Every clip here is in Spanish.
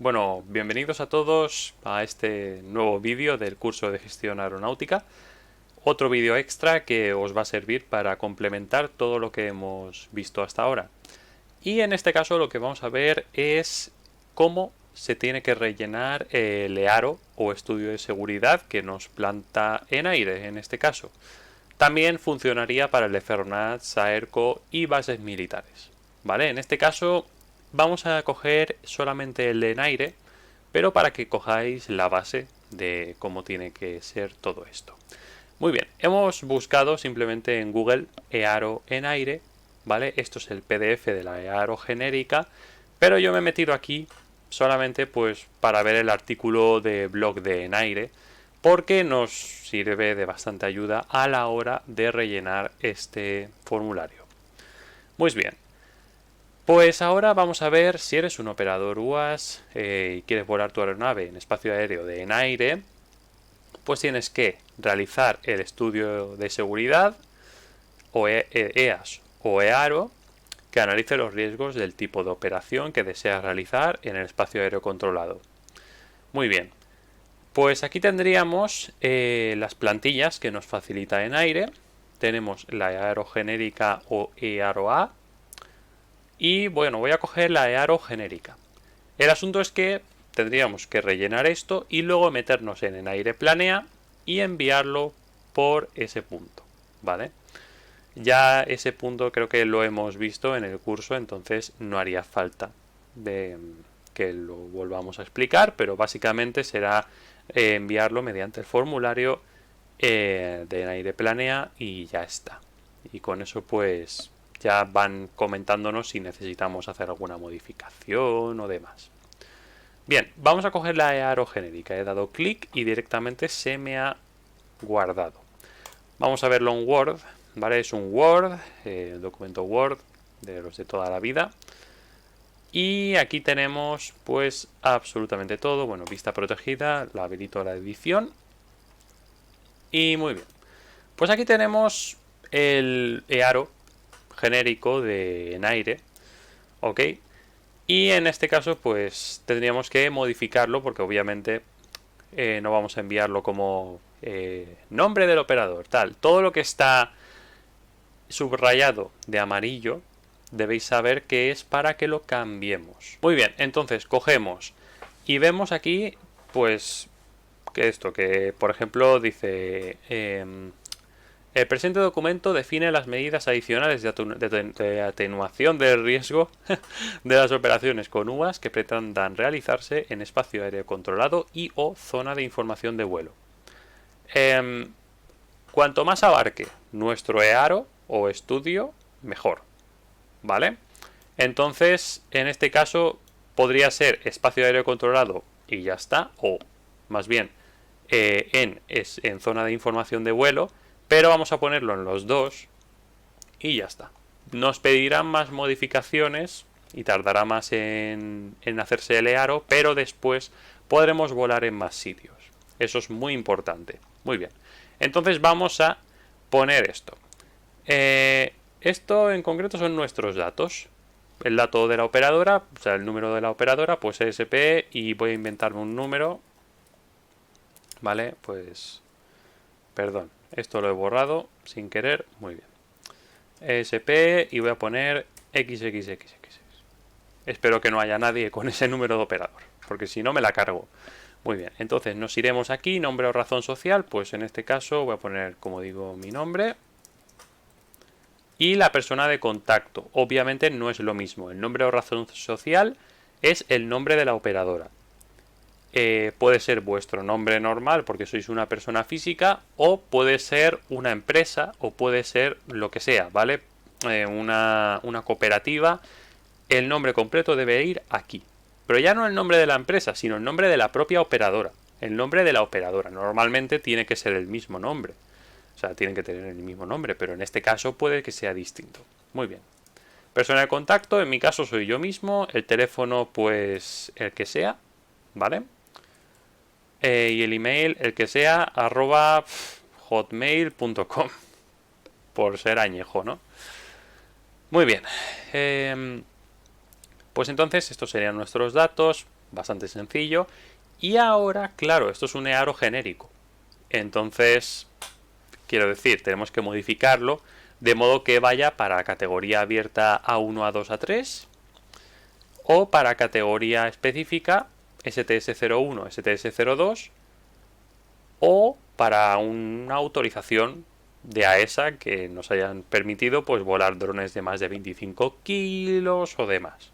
Bueno, bienvenidos a todos a este nuevo vídeo del curso de gestión aeronáutica. Otro vídeo extra que os va a servir para complementar todo lo que hemos visto hasta ahora. Y en este caso lo que vamos a ver es cómo se tiene que rellenar el EARO o estudio de seguridad que nos planta ENAIRE en este caso. También funcionaría para el FERNAT, SAERCO y bases militares. ¿Vale? En este caso vamos a coger solamente el de ENAIRE, pero para que cojáis la base de cómo tiene que ser todo esto. Muy bien, hemos buscado simplemente en Google EARO ENAIRE, ¿vale? Esto es el PDF de la EARO genérica, pero yo me he metido aquí solamente pues para ver el artículo de blog de ENAIRE, porque nos sirve de bastante ayuda a la hora de rellenar este formulario. Muy bien, pues ahora vamos a ver si eres un operador UAS y quieres volar tu aeronave en espacio aéreo de ENAIRE, pues tienes que realizar el estudio de seguridad o EAS o EARO que analice los riesgos del tipo de operación que deseas realizar en el espacio aéreo controlado. Muy bien, pues aquí tendríamos las plantillas que nos facilita ENAIRE. Tenemos la EARO genérica o EARO A. Y bueno, voy a coger la EARO genérica. El asunto es que tendríamos que rellenar esto y luego meternos en ENAIRE Planea y enviarlo por ese punto, ¿vale? Ya ese punto creo que lo hemos visto en el curso, entonces no haría falta de que lo volvamos a explicar, pero básicamente será enviarlo mediante el formulario de ENAIRE Planea y ya está. Y con eso pues ya van comentándonos si necesitamos hacer alguna modificación o demás. Bien, vamos a coger la EARO genérica. He dado clic y directamente se me ha guardado. Vamos a verlo en Word, ¿vale? Es un Word, documento Word de los de toda la vida. Y aquí tenemos pues absolutamente todo. Bueno, vista protegida, la habilito a la edición. Y muy bien. Pues aquí tenemos el EARO genérico de ENAIRE, ¿ok? Y en este caso pues tendríamos que modificarlo porque obviamente no vamos a enviarlo como nombre del operador, tal. Todo lo que está subrayado de amarillo debéis saber que es para que lo cambiemos. Muy bien, entonces cogemos y vemos aquí pues que esto, que por ejemplo dice el presente documento define las medidas adicionales de atenuación del riesgo de las operaciones con UAS que pretendan realizarse en espacio aéreo controlado y o zona de información de vuelo. Cuanto más abarque nuestro EARO o estudio, mejor, ¿vale? Entonces, en este caso, podría ser espacio aéreo controlado y ya está, o más bien en zona de información de vuelo, pero vamos a ponerlo en los dos y ya está. Nos pedirán más modificaciones y tardará más en hacerse el EARO, pero después podremos volar en más sitios. Eso es muy importante. Muy bien. Entonces vamos a poner esto. Esto en concreto son nuestros datos. El dato de la operadora, o sea, el número de la operadora, pues ESP, y voy a inventarme un número. Vale, pues perdón, esto lo he borrado sin querer. Muy bien. ESP y voy a poner XXXX. Espero que no haya nadie con ese número de operador, porque si no me la cargo. Muy bien, entonces nos iremos aquí, nombre o razón social, pues en este caso voy a poner, como digo, mi nombre. Y la persona de contacto, obviamente no es lo mismo. El nombre o razón social es el nombre de la operadora. Puede ser vuestro nombre normal porque sois una persona física, o puede ser una empresa, o puede ser lo que sea, ¿vale? Una cooperativa. El nombre completo debe ir aquí. Pero ya no el nombre de la empresa, sino el nombre de la propia operadora. El nombre de la operadora. Normalmente tiene que ser el mismo nombre. O sea, tienen que tener el mismo nombre, pero en este caso puede que sea distinto. Muy bien. Persona de contacto, en mi caso soy yo mismo. El teléfono, pues el que sea, ¿vale? Y el email, el que sea, @hotmail.com. Por ser añejo, ¿no? Muy bien. Pues entonces estos serían nuestros datos. bastante sencillo. Y ahora, claro, esto es un aro genérico. Entonces, quiero decir, tenemos que modificarlo de modo que vaya para categoría abierta A1, A2, A3 o para categoría específica STS01, STS02 o para una autorización de AESA que nos hayan permitido pues volar drones de más de 25 kilos o demás.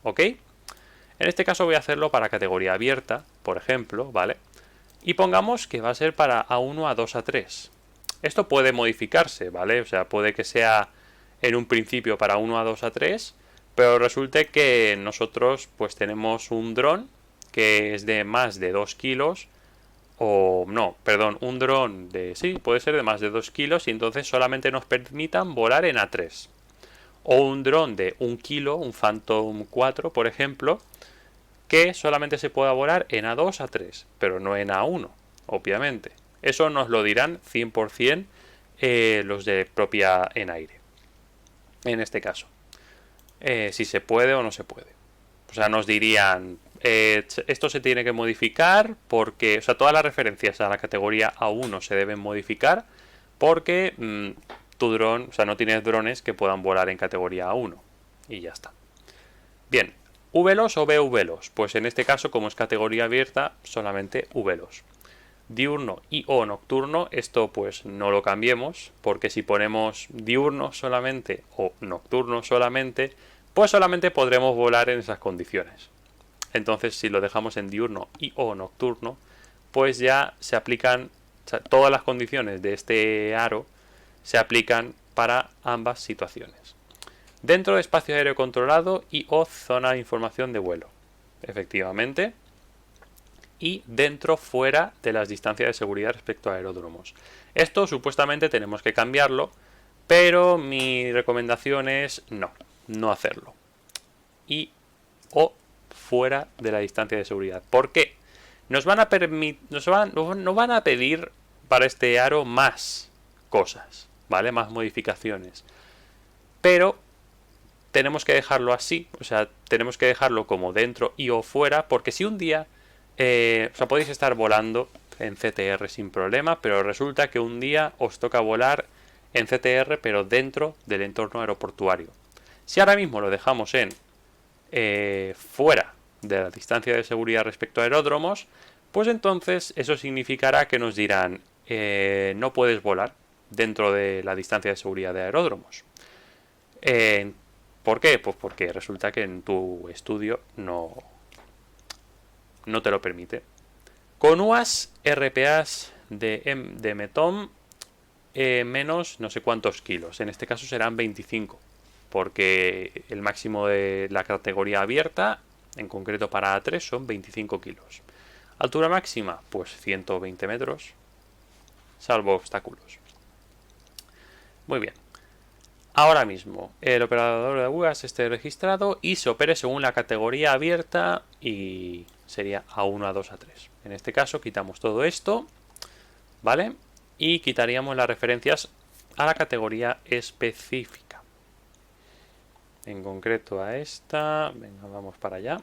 ¿Ok? En este caso voy a hacerlo para categoría abierta, por ejemplo, ¿vale? Y pongamos que va a ser para A1, A2, A3. Esto puede modificarse, ¿vale? O sea, puede que sea en un principio para A1, A2, A3, pero resulte que nosotros pues tenemos un dron que es de más de 2 kilos o no, perdón, un dron de, sí, puede ser de más de 2 kilos y entonces solamente nos permitan volar en A3. O un dron de 1 kilo, un Phantom 4, por ejemplo, que solamente se pueda volar en A2, A3, pero no en A1, obviamente. Eso nos lo dirán 100% los de propia en aire. En este caso, si se puede o no se puede. O sea, nos dirían, esto se tiene que modificar porque, o sea, todas las referencias a la categoría A1 se deben modificar porque tu dron, o sea, no tienes drones que puedan volar en categoría A1 y ya está. Bien, VLOS o BVLOS, pues en este caso, como es categoría abierta, solamente VLOS. Diurno y o nocturno, esto pues no lo cambiemos, porque si ponemos diurno solamente o nocturno solamente, pues solamente podremos volar en esas condiciones. Entonces, si lo dejamos en diurno y o nocturno, pues ya se aplican, o sea, todas las condiciones de este aro se aplican para ambas situaciones. Dentro de espacio aéreo controlado y o zona de información de vuelo, efectivamente. Y dentro, fuera de las distancias de seguridad respecto a aeródromos. Esto supuestamente tenemos que cambiarlo, pero mi recomendación es no hacerlo. Y o fuera de la distancia de seguridad. ¿Por qué? Nos van a pedir para este aro más cosas, ¿vale? Más modificaciones. Pero tenemos que dejarlo así, o sea, tenemos que dejarlo como dentro y o fuera, porque si un día o sea, podéis estar volando en CTR sin problema, pero resulta que un día os toca volar en CTR, pero dentro del entorno aeroportuario. Si ahora mismo lo dejamos en fuera de la distancia de seguridad respecto a aeródromos, pues entonces eso significará que nos dirán no puedes volar dentro de la distancia de seguridad de aeródromos. ¿Por qué? Pues porque resulta que en tu estudio no te lo permite. Con UAS, RPAs de METOM menos no sé cuántos kilos. En este caso serán 25, porque el máximo de la categoría abierta, en concreto para A3, son 25 kilos. Altura máxima, pues 120 metros, salvo obstáculos. Muy bien. Ahora mismo, el operador de UAS esté registrado y se opere según la categoría abierta y sería A1, A2, A3. En este caso quitamos todo esto, ¿vale? Y quitaríamos las referencias a la categoría específica. En concreto a esta, venga, vamos para allá,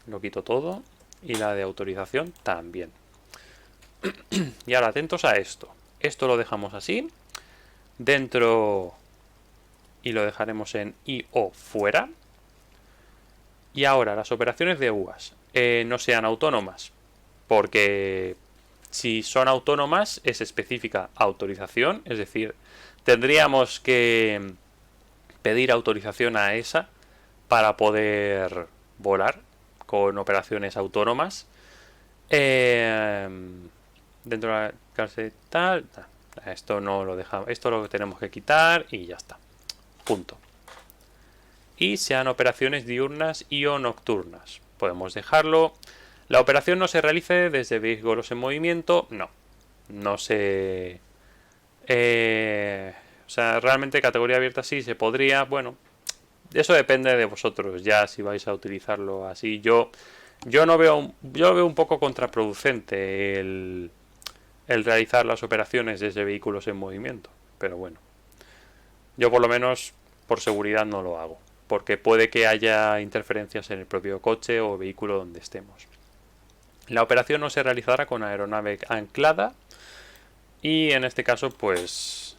lo quito todo y la de autorización también. Y ahora atentos a esto. Esto lo dejamos así, dentro y lo dejaremos en I o fuera. Y ahora las operaciones de UAS no sean autónomas, porque si son autónomas es específica autorización, es decir, tendríamos que pedir autorización a ESA para poder volar con operaciones autónomas. Dentro de la cárcel tal, esto no lo dejamos, esto lo tenemos que quitar y ya está. Punto. Y sean operaciones diurnas y o nocturnas. Podemos dejarlo. La operación no se realice desde vehículos en movimiento. No se... o sea, realmente categoría abierta sí se podría. Bueno, eso depende de vosotros. Ya si vais a utilizarlo así. Yo no veo... Yo veo un poco contraproducente el realizar las operaciones desde vehículos en movimiento. Pero bueno. Yo por lo menos por seguridad no lo hago. porque puede que haya interferencias en el propio coche o vehículo donde estemos. La operación no se realizará con aeronave anclada y en este caso pues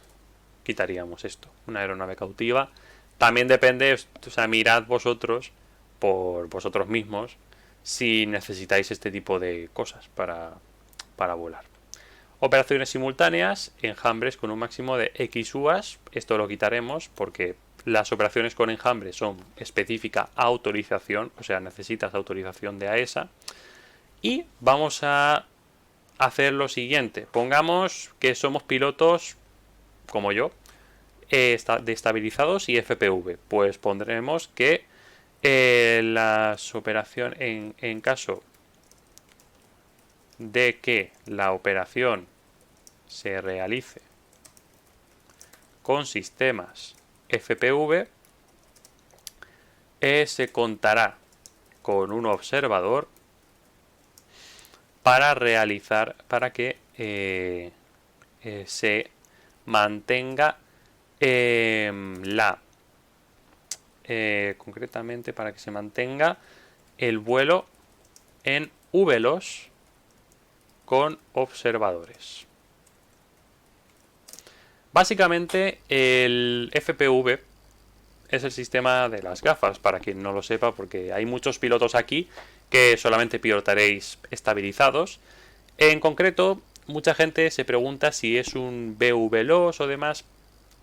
quitaríamos esto, una aeronave cautiva. También depende, o sea, mirad vosotros por vosotros mismos si necesitáis este tipo de cosas para volar. Operaciones simultáneas, enjambres con un máximo de X UAS. Esto lo quitaremos porque las operaciones con enjambre son específica autorización, o sea, necesitas autorización de AESA. Y vamos a hacer lo siguiente. Pongamos que somos pilotos, como yo, de estabilizados y FPV. Pues pondremos que las operaciones, en caso de que la operación se realice con sistemas FPV, se contará con un observador para que se mantenga concretamente para que se mantenga el vuelo en VLOS con observadores. Básicamente el FPV es el sistema de las gafas, para quien no lo sepa, porque hay muchos pilotos aquí que solamente pilotaréis estabilizados. En concreto, mucha gente se pregunta si es un VLOS o demás.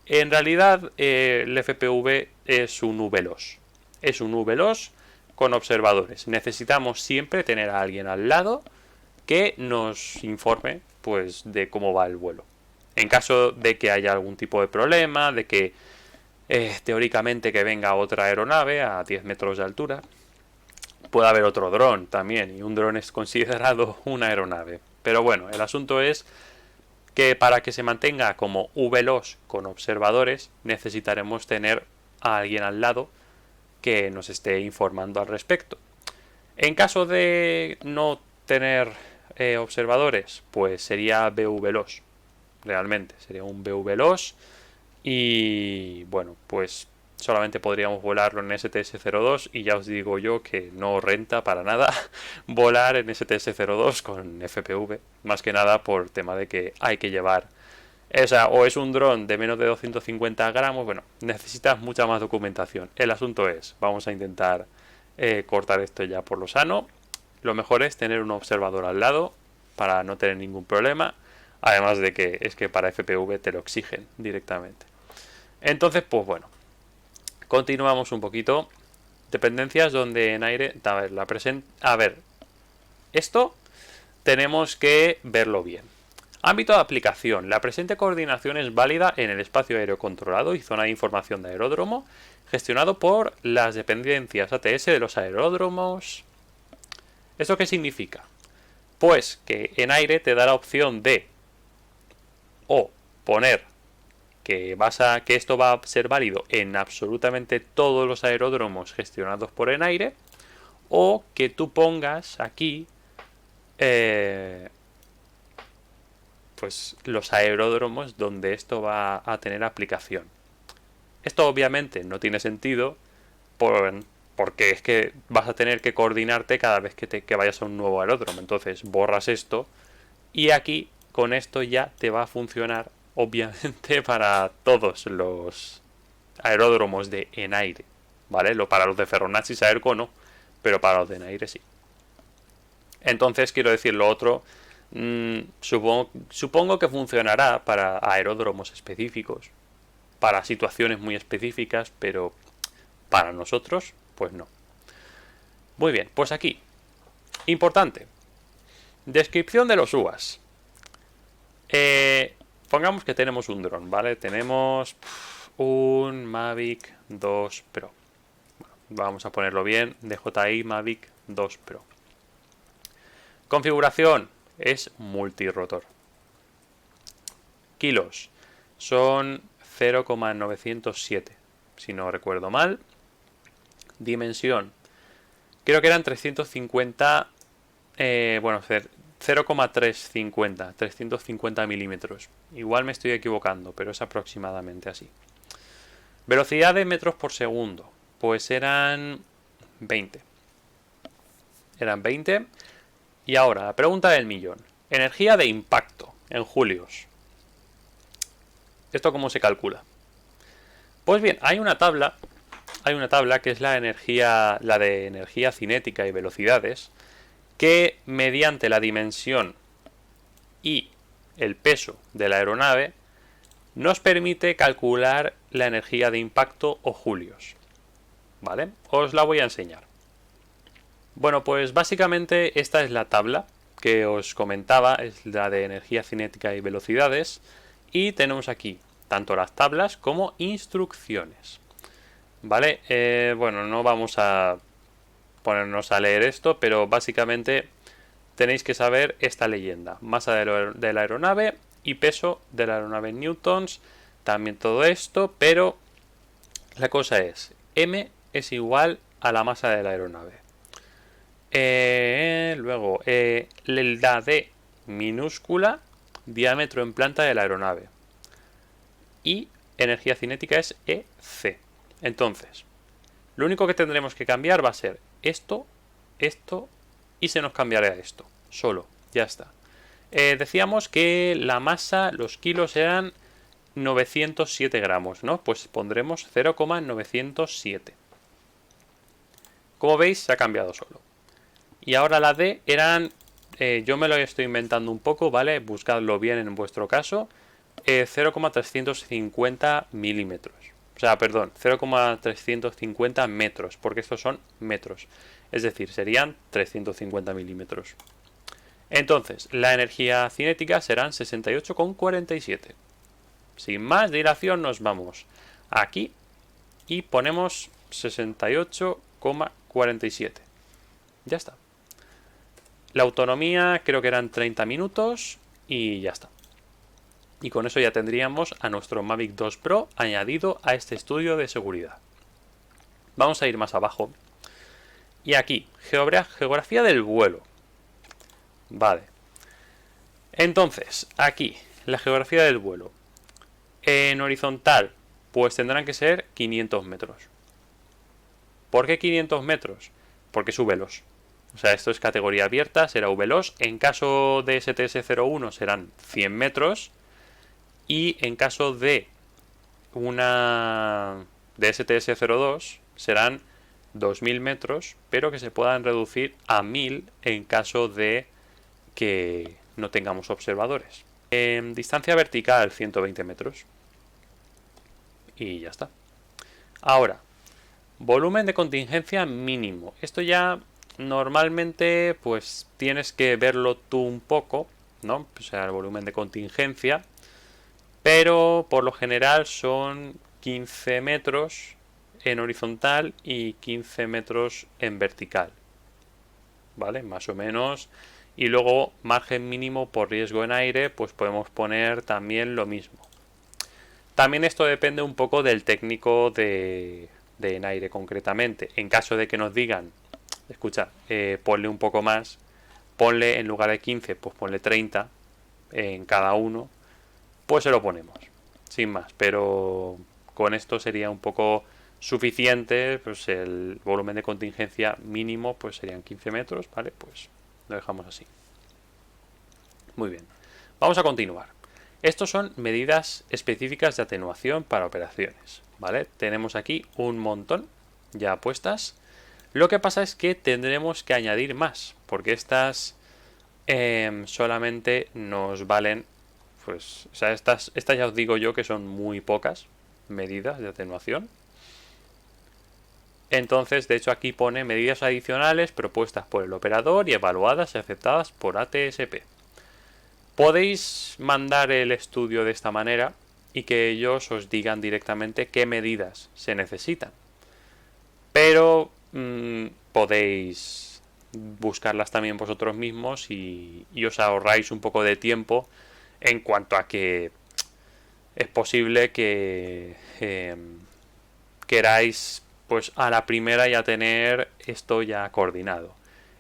En realidad, el FPV es un VLOS. Es un VLOS con observadores. Necesitamos siempre tener a alguien al lado que nos informe, pues, de cómo va el vuelo. En caso de que haya algún tipo de problema, de que teóricamente que venga otra aeronave a 10 metros de altura, puede haber otro dron también, y un dron es considerado una aeronave. Pero bueno, el asunto es que para que se mantenga como VLOS con observadores, necesitaremos tener a alguien al lado que nos esté informando al respecto. En caso de no tener observadores, pues sería VLOS. Realmente sería un VLOS. Y bueno, pues solamente podríamos volarlo en STS-02 y ya os digo yo que no renta para nada volar en STS-02 con FPV, más que nada por tema de que hay que llevar o es un dron de menos de 250 gramos, bueno, necesitas mucha más documentación. El asunto es, vamos a intentar cortar esto ya por lo sano. Lo mejor es tener un observador al lado para no tener ningún problema, además de que es que para FPV te lo exigen directamente. Entonces, pues bueno, continuamos un poquito. Dependencias donde en aire, a ver, esto tenemos que verlo bien. Ámbito de aplicación. La presente coordinación es válida en el espacio aéreo controlado y zona de información de aeródromo, gestionado por las dependencias ATS de los aeródromos. ¿Esto qué significa? Pues que en aire te da la opción de o poner que esto va a ser válido en absolutamente todos los aeródromos gestionados por en aire, o que tú pongas aquí pues los aeródromos donde esto va a tener aplicación. Esto obviamente no tiene sentido porque es que vas a tener que coordinarte cada vez que vayas a un nuevo aeródromo. Entonces borras esto y aquí con esto ya te va a funcionar obviamente para todos los aeródromos de en aire, ¿vale? Para los de Ferronaxis Aerco no, pero para los de en aire sí. Entonces quiero decir lo otro, supongo que funcionará para aeródromos específicos, para situaciones muy específicas, pero para nosotros, pues no. Muy bien, pues aquí, importante, descripción de los UAS. Pongamos que tenemos un dron, ¿vale? Tenemos un Mavic 2 Pro. Bueno, vamos a ponerlo bien, DJI Mavic 2 Pro. Configuración es multirotor. Kilos son 0,907, si no recuerdo mal. Dimensión, creo que eran 350, 350 milímetros. Igual me estoy equivocando, pero es aproximadamente así. Velocidad de metros por segundo. pues eran 20. Eran 20. Y ahora, la pregunta del millón. Energía de impacto en julios. ¿Esto cómo se calcula? Pues bien, hay una tabla que es la de energía cinética y velocidades, que mediante la dimensión y el peso de la aeronave nos permite calcular la energía de impacto o julios. ¿Vale? Os la voy a enseñar. Bueno, pues básicamente esta es la tabla que os comentaba, es la de energía cinética y velocidades, y tenemos aquí tanto las tablas como instrucciones. ¿Vale? Bueno, no vamos a ponernos a leer esto, pero básicamente tenéis que saber esta leyenda. Masa de la aeronave y peso de la aeronave en newtons, también todo esto, pero la cosa es, m es igual a la masa de la aeronave. Luego, la d minúscula, diámetro en planta de la aeronave. Y energía cinética es EC. Entonces, lo único que tendremos que cambiar va a ser esto, esto y se nos cambiará esto. Solo, ya está. Decíamos que la masa, los kilos eran 907 gramos, ¿no? Pues pondremos 0,907. Como veis, se ha cambiado solo. Y ahora la D eran, yo me lo estoy inventando un poco, ¿vale? Buscadlo bien en vuestro caso. 0,350 milímetros. O sea, perdón, 0,350 metros, porque estos son metros. Es decir, serían 350 milímetros. Entonces, la energía cinética serán 68,47. Sin más dilación nos vamos aquí y ponemos 68,47. Ya está. La autonomía creo que eran 30 minutos y ya está. Y con eso ya tendríamos a nuestro Mavic 2 Pro añadido a este estudio de seguridad. Vamos a ir más abajo. Y aquí, geografía del vuelo. Vale. Entonces, aquí, la geografía del vuelo. En horizontal, pues tendrán que ser 500 metros. ¿Por qué 500 metros? Porque es VLOS. O sea, esto es categoría abierta, será VLOS. En caso de STS-01 serán 100 metros. Y en caso de una de STS-02 serán 2000 metros, pero que se puedan reducir a 1000 en caso de que no tengamos observadores. En distancia vertical 120 metros. Y ya está. Ahora, volumen de contingencia mínimo. Esto ya normalmente pues tienes que verlo tú un poco, ¿no? O sea, el volumen de contingencia. Pero por lo general son 15 metros en horizontal y 15 metros en vertical. ¿Vale? Más o menos. Y luego margen mínimo por riesgo en aire, pues podemos poner también lo mismo. También esto depende un poco del técnico de en aire concretamente. En caso de que nos digan, escucha, ponle un poco más, ponle en lugar de 15, pues ponle 30 en cada uno, pues se lo ponemos, sin más. Pero con esto sería un poco suficiente, pues el volumen de contingencia mínimo pues serían 15 metros, ¿vale? Pues lo dejamos así. Muy bien, vamos a continuar. Estos son medidas específicas de atenuación para operaciones, ¿vale? Tenemos aquí un montón ya puestas. Lo que pasa es que tendremos que añadir más, porque estas solamente nos valen, pues, o sea, estas ya os digo yo que son muy pocas medidas de atenuación. Entonces, de hecho, aquí pone medidas adicionales propuestas por el operador y evaluadas y aceptadas por ATSP. Podéis mandar el estudio de esta manera y que ellos os digan directamente qué medidas se necesitan. Pero podéis buscarlas también vosotros mismos y os ahorráis un poco de tiempo en cuanto a que es posible que queráis pues a la primera ya tener esto ya coordinado.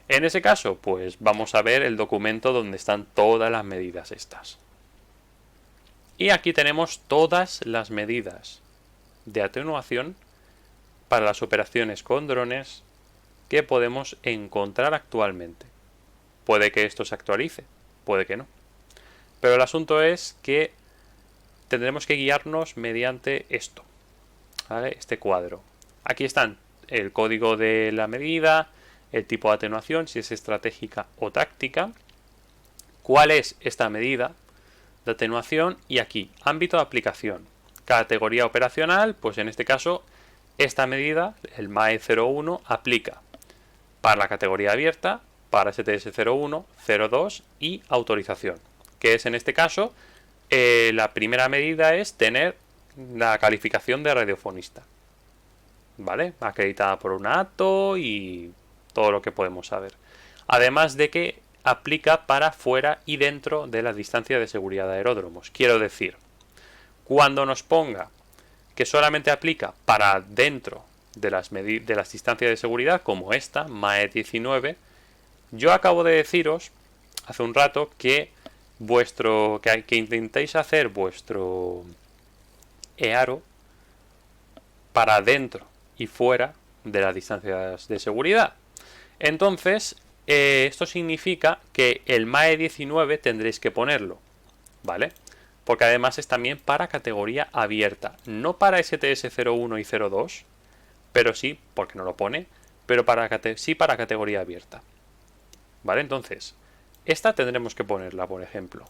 En ese caso, pues vamos a ver el documento donde están todas las medidas estas. Y aquí tenemos todas las medidas de atenuación para las operaciones con drones que podemos encontrar actualmente. Puede que esto se actualice, puede que no. Pero el asunto es que tendremos que guiarnos mediante esto, ¿vale? Este cuadro. Aquí están el código de la medida, el tipo de atenuación, si es estratégica o táctica, cuál es esta medida de atenuación y aquí, ámbito de aplicación. Categoría operacional, pues en este caso, esta medida, el MAE 01, aplica para la categoría abierta, para STS 01, 02 y autorización, que es en este caso, la primera medida es tener la calificación de radiofonista, ¿vale? Acreditada por una ATO y todo lo que podemos saber. Además de que aplica para fuera y dentro de la distancia de seguridad de aeródromos. Quiero decir, cuando nos ponga que solamente aplica para dentro de las distancias de seguridad, como esta, MAE 19, yo acabo de deciros hace un rato que que intentéis hacer vuestro EARO para dentro y fuera de las distancias de seguridad. Entonces, esto significa que el MAE 19 tendréis que ponerlo, ¿vale? Porque además es también para categoría abierta, no para STS 01 y 02, pero sí, porque no lo pone, pero sí para categoría abierta, ¿vale? Entonces, esta tendremos que ponerla, por ejemplo,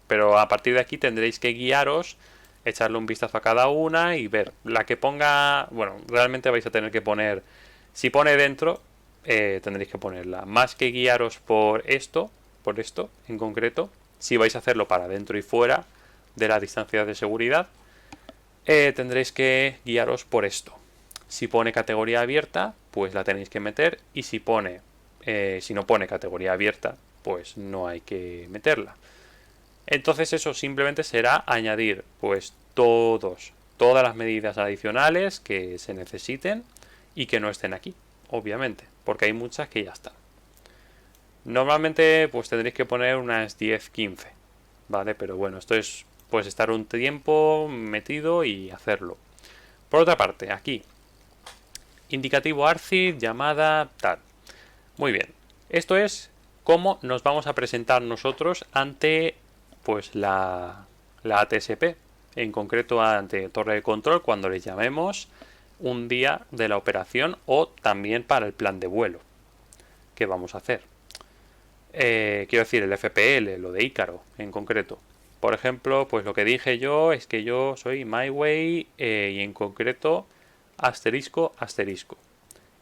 pero a partir de aquí tendréis que guiaros, echarle un vistazo a cada una y ver la que ponga. Bueno, realmente vais a tener que poner, si pone dentro, tendréis que ponerla, más que guiaros por esto en concreto. Si vais a hacerlo para dentro y fuera de la distancia de seguridad, tendréis que guiaros por esto. Si pone categoría abierta, pues la tenéis que meter, y si no pone categoría abierta, pues no hay que meterla. Entonces eso simplemente será añadir pues todas las medidas adicionales que se necesiten y que no estén aquí, obviamente, porque hay muchas que ya están. Normalmente pues tendréis que poner unas 10-15, ¿vale? Pero bueno, esto es pues estar un tiempo metido y hacerlo. Por otra parte, aquí, indicativo ARCID, llamada, tal. Muy bien, esto es cómo nos vamos a presentar nosotros ante pues la ATSP, en concreto ante torre de control, cuando les llamemos un día de la operación o también para el plan de vuelo que vamos a hacer. Quiero decir, el FPL, lo de Ícaro en concreto. Por ejemplo, pues lo que dije yo es que yo soy MyWay y en concreto asterisco.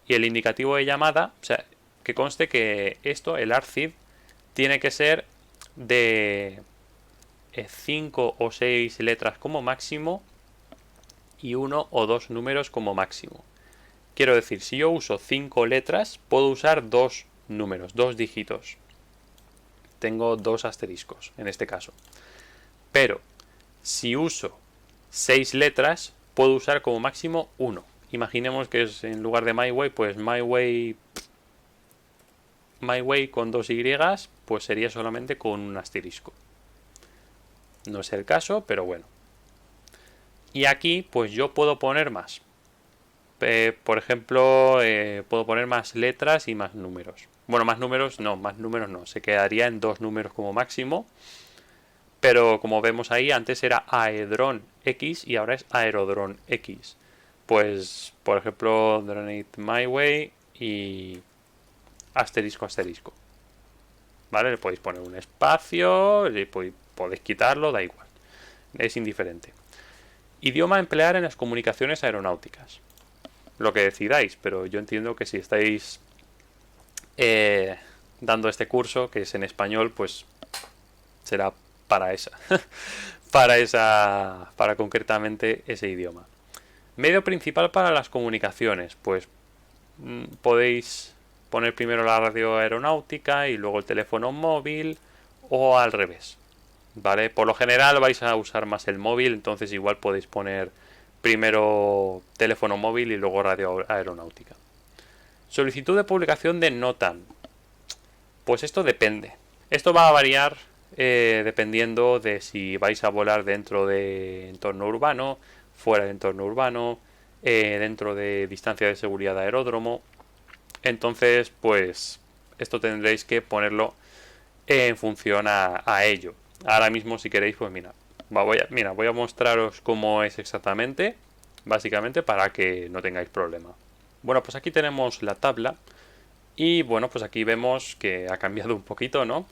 Y el indicativo de llamada, o sea, que conste que esto, el ARCID, tiene que ser de 5 o 6 letras como máximo y 1 o 2 números como máximo. Quiero decir, si yo uso 5 letras, puedo usar 2 números, 2 dígitos. Tengo 2 asteriscos en este caso. Pero si uso 6 letras, puedo usar como máximo 1. Imaginemos que es en lugar de MyWay, pues MyWay con 2 Y, pues sería solamente con un asterisco. No es el caso, pero bueno. Y aquí pues yo puedo poner más. Por ejemplo, puedo poner más letras y más números. Bueno, más números no. Se quedaría en 2 números como máximo. Pero como vemos ahí, antes era Aedron X y ahora es Aerodron X. Pues, por ejemplo, Droneit MyWay y asterisco. ¿Vale? Le podéis poner un espacio, podéis quitarlo, da igual. Es indiferente. Idioma a emplear en las comunicaciones aeronáuticas. Lo que decidáis, pero yo entiendo que si estáis dando este curso, que es en español, pues será para para concretamente ese idioma. Medio principal para las comunicaciones, pues podéis poner primero la radio aeronáutica y luego el teléfono móvil o al revés, ¿vale? Por lo general vais a usar más el móvil, entonces igual podéis poner primero teléfono móvil y luego radio aeronáutica. Solicitud de publicación de NOTAM. Pues esto depende. Esto va a variar dependiendo de si vais a volar dentro de entorno urbano, fuera de entorno urbano, dentro de distancia de seguridad de aeródromo. Entonces, pues esto tendréis que ponerlo en función a ello. Ahora mismo, si queréis, pues voy a mostraros cómo es exactamente, básicamente para que no tengáis problema. Bueno, pues aquí tenemos la tabla y bueno, pues aquí vemos que ha cambiado un poquito, ¿no?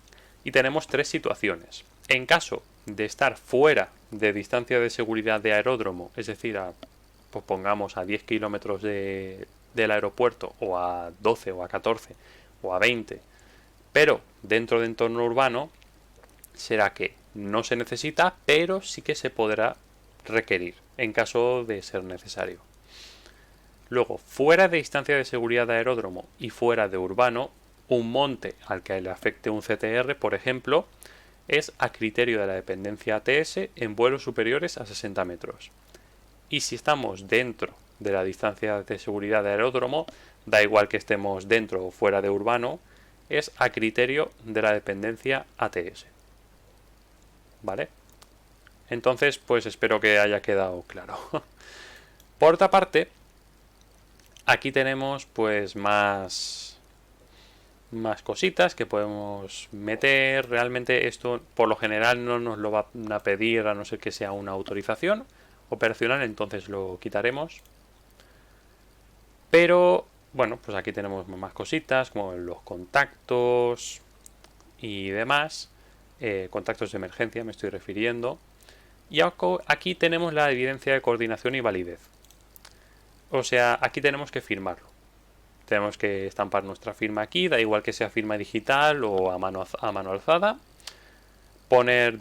Y tenemos tres situaciones. En caso de estar fuera de distancia de seguridad de aeródromo, es decir, pues pongamos a 10 kilómetros del aeropuerto, o a 12, o a 14, o a 20, pero dentro de entorno urbano, será que no se necesita, pero sí que se podrá requerir en caso de ser necesario. Luego, fuera de distancia de seguridad de aeródromo y fuera de urbano, un monte al que le afecte un CTR, por ejemplo, es a criterio de la dependencia ATS en vuelos superiores a 60 metros. Y si estamos dentro de la distancia de seguridad de aeródromo, da igual que estemos dentro o fuera de urbano, es a criterio de la dependencia ATS. ¿Vale? Entonces, pues espero que haya quedado claro. Por otra parte, aquí tenemos pues más cositas que podemos meter. Realmente esto por lo general no nos lo van a pedir a no ser que sea una autorización operacional, entonces lo quitaremos. Pero bueno, pues aquí tenemos más cositas como los contactos y demás. Contactos de emergencia me estoy refiriendo. Y aquí tenemos la evidencia de coordinación y validez. O sea, aquí tenemos que firmarlo. Tenemos que estampar nuestra firma aquí, da igual que sea firma digital o a mano alzada. Poner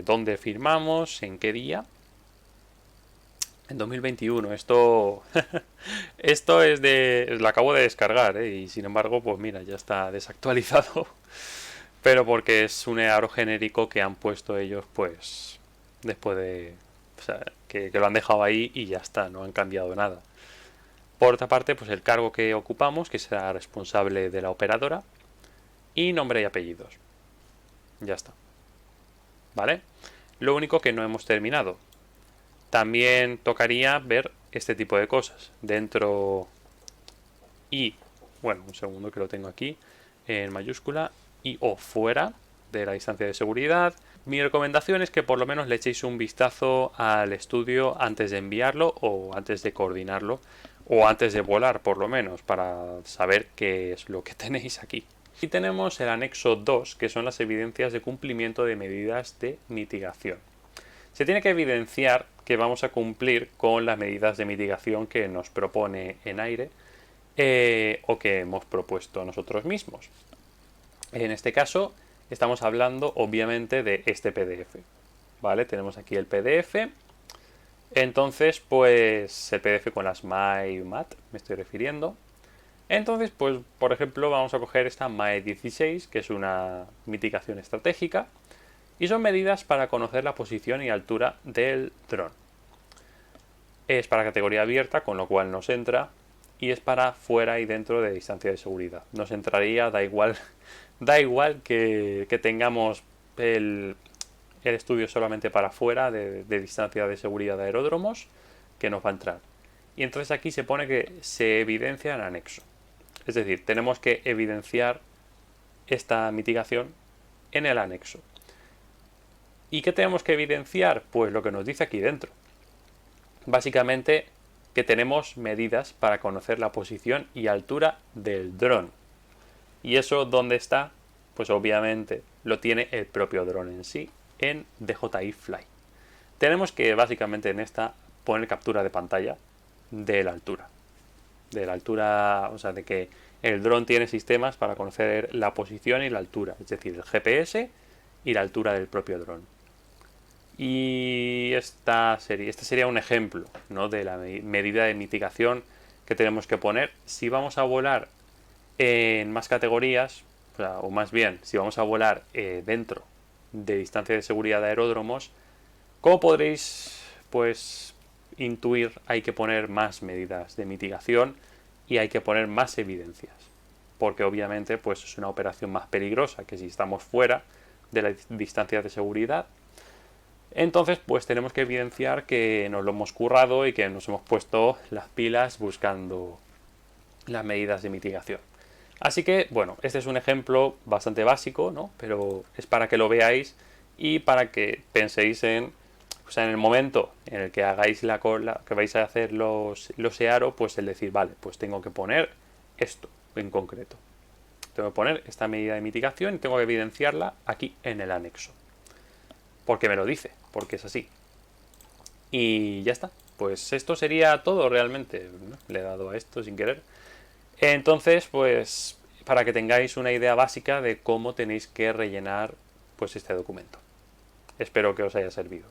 dónde firmamos, en qué día. En 2021, esto esto lo acabo de descargar, y sin embargo, pues mira, ya está desactualizado. Pero porque es un aro genérico que han puesto ellos, pues después de, o sea, que lo han dejado ahí y ya está, no han cambiado nada. Por otra parte, pues el cargo que ocupamos, que será responsable de la operadora, y nombre y apellidos. Ya está. ¿Vale? Lo único que no hemos terminado. También tocaría ver este tipo de cosas. Dentro y, bueno, un segundo que lo tengo aquí, en mayúscula, y o fuera de la distancia de seguridad. Mi recomendación es que por lo menos le echéis un vistazo al estudio antes de enviarlo o antes de coordinarlo o antes de volar, por lo menos, para saber qué es lo que tenéis aquí. Y tenemos el anexo 2, que son las evidencias de cumplimiento de medidas de mitigación. Se tiene que evidenciar que vamos a cumplir con las medidas de mitigación que nos propone ENAIRE o que hemos propuesto nosotros mismos. En este caso estamos hablando obviamente de este PDF. ¿Vale? Tenemos aquí el PDF. Entonces, pues el PDF con las MyMat, me estoy refiriendo. Entonces, pues por ejemplo, vamos a coger esta MAE 16, que es una mitigación estratégica, y son medidas para conocer la posición y altura del dron. Es para categoría abierta, con lo cual nos entra, y es para fuera y dentro de distancia de seguridad. Nos entraría, da igual, da igual que tengamos el estudio solamente para fuera de distancia de seguridad de aeródromos, que nos va a entrar. Y entonces aquí se pone que se evidencia en anexo. Es decir, tenemos que evidenciar esta mitigación en el anexo. ¿Y qué tenemos que evidenciar? Pues lo que nos dice aquí dentro. Básicamente que tenemos medidas para conocer la posición y altura del dron. ¿Y eso dónde está? Pues obviamente lo tiene el propio dron en sí, en DJI Fly. Tenemos que básicamente en esta poner captura de pantalla de la altura. De la altura, o sea, de que el dron tiene sistemas para conocer la posición y la altura, es decir, el GPS y la altura del propio dron. Y este sería un ejemplo, ¿no?, de la medida de mitigación que tenemos que poner si vamos a volar en más categorías, o más bien, si vamos a volar dentro de distancia de seguridad de aeródromos. Como podréis pues intuir, hay que poner más medidas de mitigación y hay que poner más evidencias, porque obviamente pues es una operación más peligrosa que si estamos fuera de la distancia de seguridad. Entonces, pues tenemos que evidenciar que nos lo hemos currado y que nos hemos puesto las pilas buscando las medidas de mitigación. Así que, bueno, este es un ejemplo bastante básico, ¿no? Pero es para que lo veáis y para que penséis en, o sea, en el momento en el que hagáis la cola, que vais a hacer los EARO, pues el decir, vale, pues tengo que poner esto en concreto. Tengo que poner esta medida de mitigación y tengo que evidenciarla aquí en el anexo. Porque me lo dice, porque es así. Y ya está. Pues esto sería todo realmente. Le he dado a esto sin querer. Entonces, pues para que tengáis una idea básica de cómo tenéis que rellenar pues este documento. Espero que os haya servido.